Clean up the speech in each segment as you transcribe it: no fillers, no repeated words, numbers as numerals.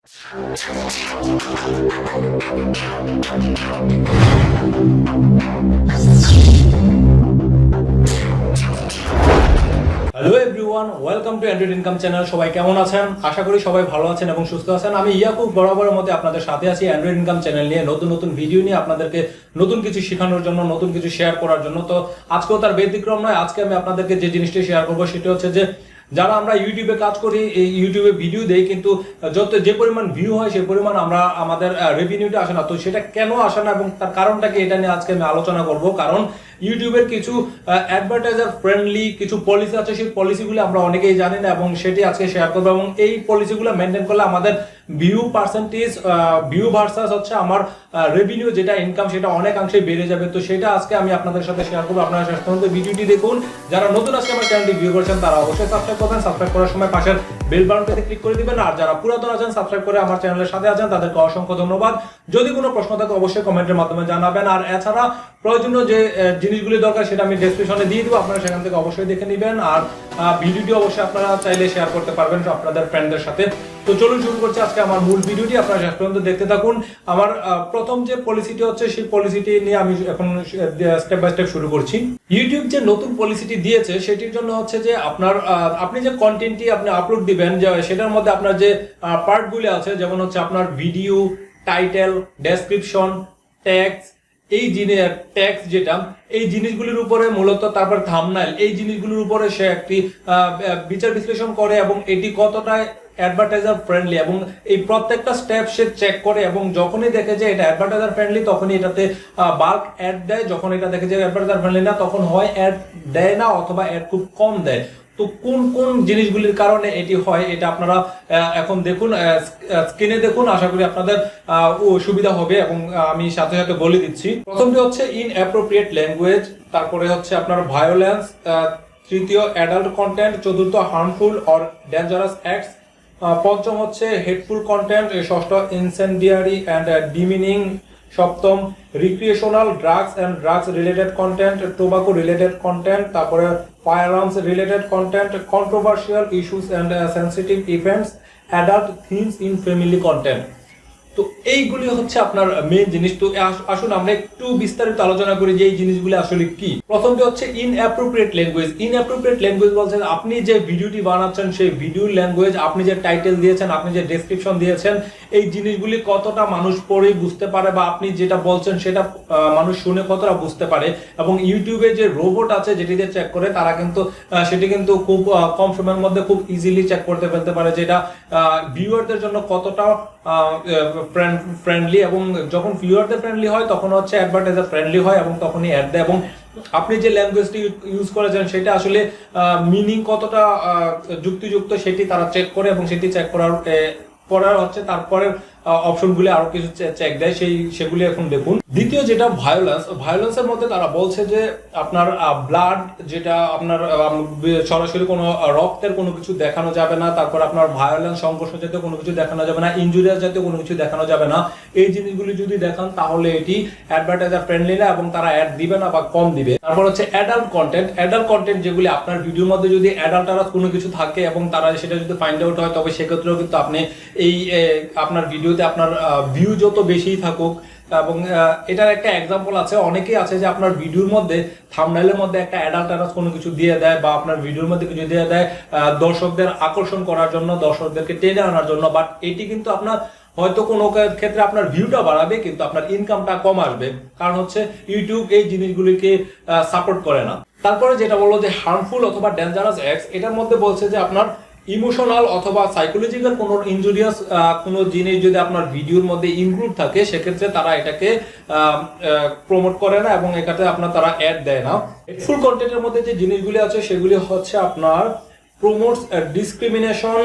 Hello everyone, welcome to andn income channel. সবাই কেমন আছেন? আশা করি সবাই ভালো আছেন এবং সুস্থ আছেন। আমি ইয়াকুব বরাবরের মধ্যে আপনাদের সাথে আছি andn ইনকাম চ্যানেল নিয়ে নতুন নতুন ভিডিও নিয়ে আপনাদেরকে নতুন কিছু শেখানোর জন্য, নতুন কিছু শেয়ার করার জন্য। তো আজকেও তার ব্যতিক্রম নয়। আজকে আমি আপনাদেরকে যে জিনিসটি শেয়ার করবো সেটা হচ্ছে যে যারা আমরা ইউটিউবে কাজ করি, এই ইউটিউবে ভিডিও দেই, কিন্তু যে পরিমাণ ভিউ হয় সেই পরিমাণ আমরা আমাদের রেভিনিউটা আসে না। তো সেটা কেন আসে না এবং তার কারণটা কি, এটা নিয়ে আজকে আমি আলোচনা করব। কারণ ইউটিউবের কিছু অ্যাডভার্টাইজার ফ্রেন্ডলি কিছু পলিসি আছে, সেই পলিসিগুলো আমরা অনেকেই জানি না এবং সেটি আজকে শেয়ার করবো। এবং এই পলিসিগুলো মেনটেন করলে আমাদের ভিউ পার্সেন্টেজ, ভিউ ভার্সাস হচ্ছে আমার রেভিনিউ যেটা ইনকাম, সেটা অনেকাংশেই বেড়ে যাবে। তো সেটা আজকে আমি আপনাদের সাথে শেয়ার করবো। আপনারা শেষ পর্যন্ত ভিডিওটি দেখুন। যারা নতুন আজকে আমার চ্যানেলটি ভিউ করছেন তারা অবশ্যই সাবস্ক্রাইব করবেন। সাবস্ক্রাইব করার সময় পাশের বেল বাটনটিতে ক্লিক করে দিবেন। আর যারা পুরাতন আছেন, সাবস্ক্রাইব করে আমার চ্যানেলের সাথে আছেন, তাদেরকে অসংখ্য ধন্যবাদ। যদি কোনো প্রশ্ন থাকে অবশ্যই কমেন্টের মাধ্যমে জানাবেন। আর এছাড়া প্রয়োজনীয় যে জিনিসগুলি দরকার সেটা আমি ডেসক্রিপশনে দিয়ে দিব, আপনারা সেখান থেকে অবশ্যই দেখে নেবেন। আর ভিডিওটি অবশ্যই আপনারা চাইলে শেয়ার করতে পারবেন আপনাদের ফ্রেন্ডদের সাথে। তো চলুন শুরু করছি আজকে আমার মূল ভিডিওটি। আপনারা শেষ পর্যন্ত দেখতে থাকুন। আমার প্রথম যে পলিসিটি হচ্ছে সেই পলিসিটি নিয়ে আমি এখন স্টেপ বাই স্টেপ শুরু করছি। ইউটিউব যে নতুন পলিসিটি দিয়েছে সেটির জন্য হচ্ছে যে আপনি যে কন্টেন্টটি আপনি আপলোড দিবেন, সেটার মধ্যে আপনার যে পার্টগুলি আছে, যেমন হচ্ছে আপনার ভিডিও, টাইটেল, ডেসক্রিপশন, ট্যাগস, এই ট্যাক্স যেটা, এই জিনিসগুলির উপরে মূলত, তারপর থাম্বনেল, এই জিনিসগুলির উপরে সে একটি বিচার বিশ্লেষণ করে এবং এটি কতটা অ্যাডভার্টাইজার ফ্রেন্ডলি এবং এই প্রত্যেকটা স্টেপ সে চেক করে। এবং যখনই দেখে যে এটা অ্যাডভার্টাইজার ফ্রেন্ডলি তখনই এটাতে বাল্ক অ্যাড দেয়। যখন এটা দেখে যে অ্যাডভার্টাইজার ফ্রেন্ডলি না, তখন হয় অ্যাড দেয় না অথবা অ্যাড খুব কম দেয়। তো কোন কোন জিনিসগুলির কারণে এটি হয় এটা আপনারা এখন দেখুন, স্ক্রিনে দেখুন। আশা করি আপনাদের সুবিধা হবে এবং আমি সাথে সাথে বলে দিচ্ছি। প্রথমটি হচ্ছে ইনঅ্যাপ্রোপ্রিয়েট ল্যাঙ্গুয়েজ, তারপরে হচ্ছে আপনার ভায়োলেন্স, তৃতীয় অ্যাডাল্ট কন্টেন্ট, চতুর্থ হার্মফুল অর ডেঞ্জারাস অ্যাক্টস, পঞ্চম হচ্ছে হেটফুল কন্টেন্ট, ষষ্ঠ ইনসেন্ডিয়ারি অ্যান্ড ডিমিনিং, সপ্তম recreational drugs and drugs related content, tobacco related content, তারপরে firearms related content, controversial issues and sensitive events, adult themes in family content. তো এইগুলি হচ্ছে আপনার main জিনিস। তো আসুন আমরা একটু বিস্তারিত আলোচনা করি যে এই জিনিসগুলি আসলে কি। প্রথমটি হচ্ছে ইনঅ্যাপ্রোপ্রিয়েট ল্যাঙ্গুয়েজ। ইনঅ্যাপ্রোপ্রিয়েট ল্যাঙ্গুয়েজ বলছে আপনি যে ভিডিওটি বানাচ্ছেন সেই ভিডিওর ল্যাঙ্গুয়েজ, আপনি যে টাইটেল দিয়েছেন, আপনি যে ডেসক্রিপশন দিয়েছেন, এই জিনিসগুলি কতটা মানুষ পড়ে বুঝতে পারে বা আপনি যেটা বলছেন সেটা মানুষ শুনে কতটা বুঝতে পারে। এবং ইউটিউবে যে রোবট আছে যেটি দিয়ে চেক করে, তারা কিন্তু সেটি কিন্তু খুব কম সময়ের মধ্যে খুব ইজিলি চেক করতে ফেলতে পারে যেটা ভিউয়ারদের জন্য কতটা ফ্রেন্ডলি। এবং যখন ভিউয়ারদের ফ্রেন্ডলি হয় তখন হচ্ছে অ্যাডভার্টাইজার ফ্রেন্ডলি হয় এবং তখনই অ্যাড দেয়। এবং আপনি যে ল্যাঙ্গুয়েজটি ইউজ করেছেন সেটা আসলে মিনিং কতটা যুক্তিযুক্ত সেটি তারা চেক করে এবং সেটি চেক করার হচ্ছে তারপরের অপশনগুলি আরো কিছু চেক দেয়, সেগুলি এখন দেখুন। দ্বিতীয় যেটা ভায়োলেন্সের মধ্যে তারা বলছে যে আপনার ব্লাড, যেটা আপনার সরাসরি কোনো রক্তের কোনো কিছু দেখানো যাবে না, তারপর আপনার ভায়োলেন্স, সংঘর্ষ জাতীয় কোনো কিছু দেখানো যাবে না, ইনজুরিয়াস জাতীয় কোনো কিছু দেখানো যাবে না। এই জিনিসগুলি যদি দেখান তাহলে এটি অ্যাডভার্টাইজার ফ্রেন্ডলি না এবং তারা অ্যাড দিবে না বা কম দিবে। তারপর হচ্ছে অ্যাডাল্ট কন্টেন্ট, যেগুলি আপনার ভিডিওর মধ্যে যদি অ্যাডাল্ট কোনো কিছু থাকে এবং তারা সেটা যদি ফাইন্ড আউট হয়, তবে সেক্ষেত্রেও কিন্তু আপনি এই আপনার ভিডিওতে আপনার ভিউ যত বেশি থাকুক। এবং এটার একটা এক্সাম্পল আছে, অনেকেই আছে যে আপনার ভিডিওর মধ্যে থাম্বনেইলের মধ্যে একটা অ্যাডাল্ট কোনো কিছু দিয়ে দেয় বা আপনার ভিডিওর মধ্যে কিছু দিয়ে দেয় দর্শকদের আকর্ষণ করার জন্য, দর্শকদেরকে টেনে আনার জন্য। বাট এটি কিন্তু আপনার হয়তো কোনো ক্ষেত্রে আপনার ভিউটা বাড়াবে কিন্তু আপনার ইনকামটা কম আসবে, কারণ হচ্ছে ইউটিউব এই জিনিসগুলিকে সাপোর্ট করে না। তারপরে যেটা বললো যে হার্মফুল অথবা ডেঞ্জারাস অ্যাক্টস, এটার মধ্যে বলছে যে আপনার ইমোশনাল অথবা সাইকোলজিক্যাল কোনো ইনজুরিয়াস কোনো জিনিস যদি আপনার ভিডিওর মধ্যে ইনক্লুড থাকে, সেক্ষেত্রে তারা এটাকে প্রমোট করে না এবং এটাতে আপনার তারা অ্যাড দেয় না। হেটফুল কন্টেন্টের মধ্যে যে জিনিসগুলি আছে সেগুলি হচ্ছে আপনার promotes discrimination,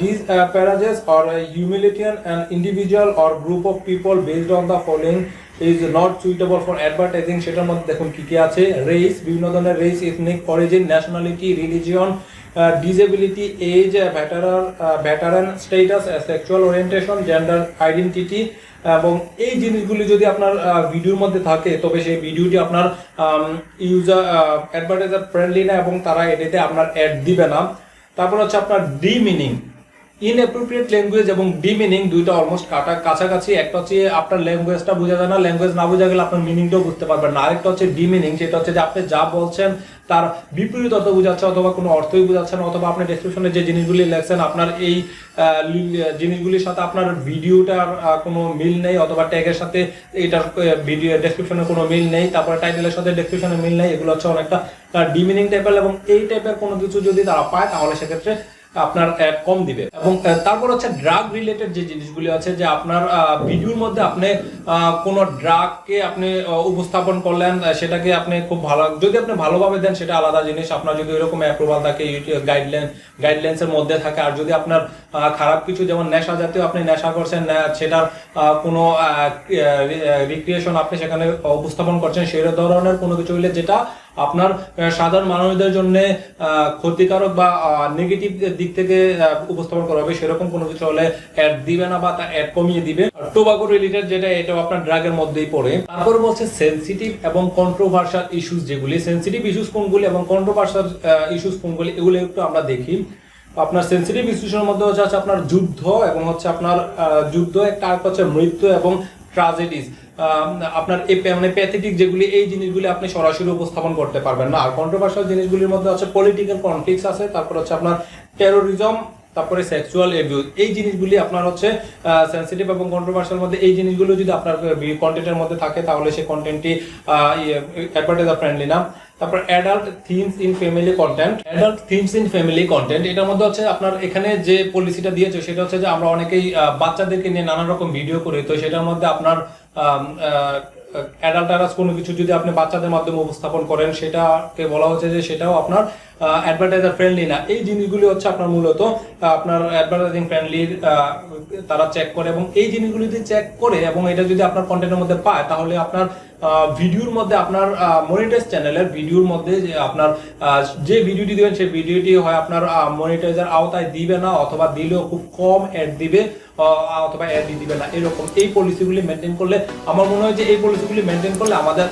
disparages or humiliation an individual or group of people based on the following is not suitable for advertising। সেটার মধ্যে দেখুন কি কি আছে। রেস, বিভিন্ন ধরনের race, ethnic origin, nationality, religion, disability, age, veteran status, sexual orientation, gender identity. এবং এই জিনিসগুলি যদি আপনার ভিডিওর মধ্যে থাকে তবে সেই ভিডিওটি আপনার ইউজার অ্যাডভার্টাইজার ফ্রেন্ডলি না এবং তারা এটাতে আপনার অ্যাড দিবে না। তারপর হচ্ছে আপনার ডিমিনিং, ইনঅ্যাপ্রোপ্রিয়েট ল্যাঙ্গুয়েজ এবং ডিমিনিং দুইটা অলমোস্ট কাছাকাছি। একটা হচ্ছে আপনার ল্যাঙ্গুয়েজটা বোঝা যায় না, ল্যাঙ্গুয়েজ না বোঝা গেলে আপনার মিনিংটাও বুঝতে পারবেন না। আরেকটা হচ্ছে ডিমিনিং, সেটা হচ্ছে যে আপনি যা বলছেন তার বিপরীত অর্থ বোঝাচ্ছে অথবা কোনো অর্থই বোঝাচ্ছে না, অথবা আপনি ডেসক্রিপশনে যে জিনিসগুলি লেখছেন আপনার এই জিনিসগুলির সাথে আপনার ভিডিওটার কোনো মিল নেই, অথবা ট্যাগের সাথে এটার ভিডিও ডেসক্রিপশনের কোনো মিল নেই, তারপরে টাইটেলের সাথে ডেসক্রিপশনের মিল নেই, এগুলো হচ্ছে অনেকটা ডিমিনিং টাইপের। এবং এই টাইপের কোনো কিছু যদি তারা পায় তাহলে সেক্ষেত্রে আপনার অ্যাড কম দিবে। এবং তারপর হচ্ছে ড্রাগ রিলেটেড যে জিনিসগুলি আছে, যে আপনার ভিডিওর মধ্যে আপনি কোনো ড্রাগকে আপনি উপস্থাপন করলেন, সেটাকে আপনি খুব ভালো, যদি আপনি ভালোভাবে দেন সেটা আলাদা জিনিস, আপনার যদি এরকম অ্যাপ্রুভাল থাকে, ইউটিউব গাইডলাইন্সের মধ্যে থাকে। আর যদি আপনার খারাপ কিছু, যেমন নেশা জাতীয় আপনি নেশা করছেন, সেটার কোনো রিক্রিয়েশন আপনি সেখানে উপস্থাপন করছেন, সেই ধরনের কোনো কিছু হইলে যেটা আপনার সাধারণ মানুষদের জন্য ক্ষতিকারক বা নেগেটিভ দিক থেকে উপস্থাপন করা হবে, সেরকম কোনো কিছু হলে অ্যাড দিবে না বা তা অ্যাড কমিয়ে দিবে। টোবাকো রিলেটেড যেটা, এটাও আপনার ড্রাগের মধ্যেই পড়ে। তারপর বলছে সেনসিটিভ এবং কন্ট্রোভার্সিয়াল ইস্যুস যেগুলি, সেনসিটিভ ইস্যুস কোনগুলি এবং কন্ট্রোভার্সিয়াল ইস্যুস কোনগুলি, এগুলো একটু আমরা দেখি। আপনার সেনসিটিভ ইস্যুসের মধ্যে হচ্ছে আপনার যুদ্ধ এবং হচ্ছে আপনার যুদ্ধ, একটা আর হচ্ছে মৃত্যু এবং ট্রাজেডিস, আপনার মানে প্যাথেটিক যেগুলি, এই জিনিসগুলি আপনি সরাসরি উপস্থাপন করতে পারবেন না। আর কন্ট্রোভার্সিয়াল জিনিসগুলির মধ্যে হচ্ছে পলিটিক্যাল কনফ্লিক্টস আছে, তারপর হচ্ছে আপনার টেরোরিজম, তারপরে সেক্সুয়াল অ্যাবিউজ, এই জিনিসগুলি আপনার হচ্ছে সেনসিটিভ এবং কন্ট্রোভার্সিয়াল মধ্যে। এই জিনিসগুলো যদি আপনার কন্টেন্টের মধ্যে থাকে তাহলে সেই কন্টেন্টটি অ্যাডভার্টাইজার ফ্রেন্ডলি না। তারপর adult themes in family content, এটার মধ্যে হচ্ছে আপনার এখানে যে পলিসিটা দিয়েছে সেটা হচ্ছে যে আমরা অনেকেই বাচ্চাদেরকে নিয়ে নানা রকম ভিডিও করি, তো সেটার মধ্যে আপনার অ্যাডাল্টারাস কোনো কিছু যদি আপনি বাচ্চাদের মাধ্যমে উপস্থাপন করেন, সেটাকে বলা হচ্ছে যে সেটাও আপনার অ্যাডভার্টাইজার ফ্রেন্ডলি না। এই জিনিসগুলি হচ্ছে আপনার মূলত আপনার অ্যাডভার্টাইজিং ফ্রেন্ডলি তারা চেক করে, এবং এই জিনিসগুলি যদি চেক করে এবং এটা যদি আপনার কন্টেন্টের মধ্যে পায়, তাহলে আপনার ভিডিওর মধ্যে, আপনার মনিটাইজ চ্যানেলের ভিডিওর মধ্যে যে আপনার যে ভিডিওটি দিবেন সেই ভিডিওটি হয় আপনার মনিটাইজার আওতায় দিবে না, অথবা দিলেও খুব কম অ্যাড দিবে, অথবা অ্যাড দিবে না। এরকম এই পলিসিগুলি মেনটেন করলে, আমার মনে হয় যে এই পলিসিগুলি মেনটেন করলে আমাদের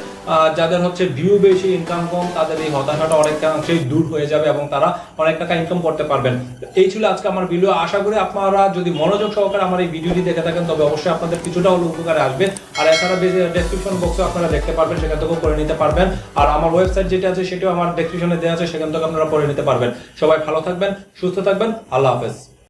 যাদের হচ্ছে ভিউ বেশি ইনকাম কম, তাদের এই হতাশাটা অনেকাংশেই দূর হয়ে যাবে এবং তারা অনেক টাকা ইনকাম করতে পারবেন। এই ছিল আজকে আমার ভিডিও। আশা করি আপনারা যদি মনোযোগ সহকারে আমার এই ভিডিওটি দেখে থাকেন তবে অবশ্যই আপনাদের কিছুটা হলেও উপকারে আসবে। আর এছাড়া ডেসক্রিপশন বক্সে আপনারা দেখতে পারবেন, সেখান থেকেও করে নিতে পারবেন। আর আমার ওয়েবসাইট যেটা আছে সেটাও আমার ডেসক্রিপশনে দেওয়া আছে, সেখান থেকে আপনারা করে নিতে পারবেন। সবাই ভালো থাকবেন, সুস্থ থাকবেন, আল্লাহ হাফেজ।